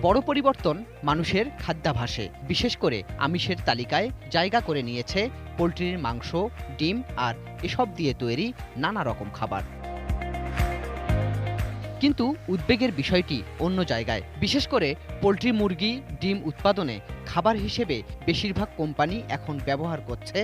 বড় পরিবর্তন মানুষের খাদ্যাভ্যাসে, বিশেষ করে আমিষের তালিকায় জায়গা করে নিয়েছে পোলট্রির মাংস, ডিম আর এসব দিয়ে তৈরি নানা রকম খাবার। কিন্তু উদ্বেগের বিষয়টি অন্য জায়গায়। বিশেষ করে পোলট্রি, মুরগি, ডিম উৎপাদনে খাবার হিসেবে বেশিরভাগ কোম্পানি এখন ব্যবহার করছে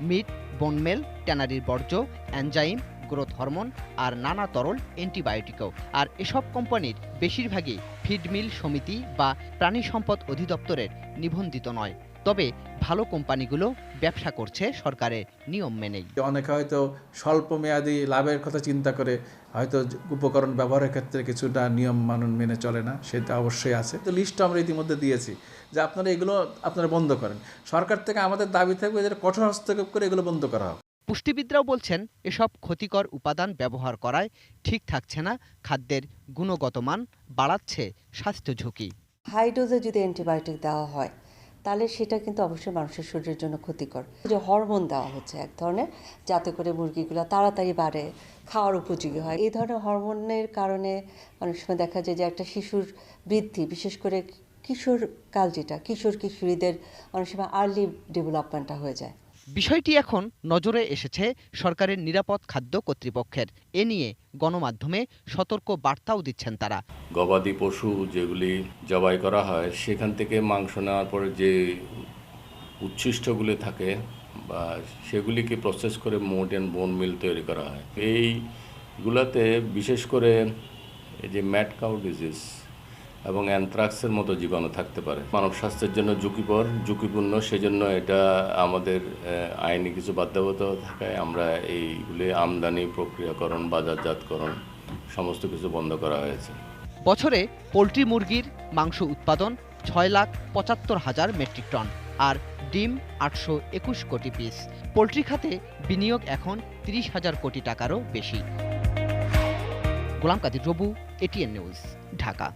মিট, বোনমেল, ট্যানারির বর্জ্য, এনজাইম, গ্রোথ হরমোন আর নানা তরল অ্যান্টিবায়োটিকও। আর এসব কোম্পানির বেশিরভাগই ফিড মিল সমিতি বা প্রাণী সম্পদ অধিদপ্তরের নিবন্ধিত নয়। তবে ভালো কোম্পানিগুলো ব্যবসা করছে সরকারের নিয়ম মেনেই। অনেকে হয়তো স্বল্প মেয়াদী লাভের কথা চিন্তা করে হয়তো উপকরণ ব্যবহারের ক্ষেত্রে কিছুটা নিয়ম মানুন মেনে চলে না, সেটা অবশ্যই আছে। তো লিস্টটা আমরা ইতিমধ্যে দিয়েছি যে আপনারা এগুলো বন্ধ করেন। সরকার থেকে আমাদের দাবি থাকবে যে কঠোর হস্তক্ষেপ করে এগুলো বন্ধ করা হোক। পুষ্টিবিদরাও বলছেন, এসব ক্ষতিকর উপাদান ব্যবহার করায় ঠিক থাকছে না খাদ্যের গুণগত মান, বাড়াচ্ছে স্বাস্থ্য ঝুঁকি। হাই ডোজে যদি অ্যান্টিবায়োটিক দেওয়া হয় তাহলে সেটা কিন্তু অবশ্যই মানুষের শরীরের জন্য ক্ষতিকর। যে হরমোন দেওয়া হচ্ছে এক ধরনের, যাতে করে মুরগিগুলো তাড়াতাড়ি বাড়ে, খাওয়ার উপযোগী হয়। এই ধরনের হরমোনের কারণে অনেক সময় দেখা যায় যে একটা শিশুর বৃদ্ধি, বিশেষ করে কিশোরকাল, যেটা কিশোর কিশোরীদের অনেক সময় আর্লি ডেভেলপমেন্টটা হয়ে যায়। বিষয়টি এখন নজরে এসেছে সরকারের নিরাপদ খাদ্য কর্তৃপক্ষের। এ নিয়ে গণমাধ্যমে সতর্ক বার্তাও দিচ্ছেন তারা। গবাদি পশু যেগুলি জবাই করা হয় সেখান থেকে মাংস নেওয়ার পরে যে উচ্ছিষ্টগুলি থাকে বা সেগুলিকে প্রসেস করে মোট অ্যান্ড বোন মিল তৈরি করা হয়। এইগুলাতে বিশেষ করে এই যে ম্যাড কাউ ডিজিজ এবং অ্যানথ্রাক্সের মতো জীবাণু থাকতে পারে। মানব স্বাস্থ্যের জন্য ঝুঁকিপূর্ণ, সেজন্য এটা আমাদের আইনি কিছু বাধ্যবাধকতা থাকায় আমরা এইগুলি আমদানি, প্রক্রিয়াকরণ, বাজারজাতকরণ সমস্ত কিছু বন্ধ করা হয়েছে। বছরে পোলট্রি, মুরগির মাংস উৎপাদন 6,75,000 মেট্রিক টন আর ডিম 821 কোটি পিস। পোলট্রি খাতে বিনিয়োগ এখন 30,000 কোটি টাকারও বেশি। গোলাম কাদির রবু, এটিএন নিউজ, ঢাকা।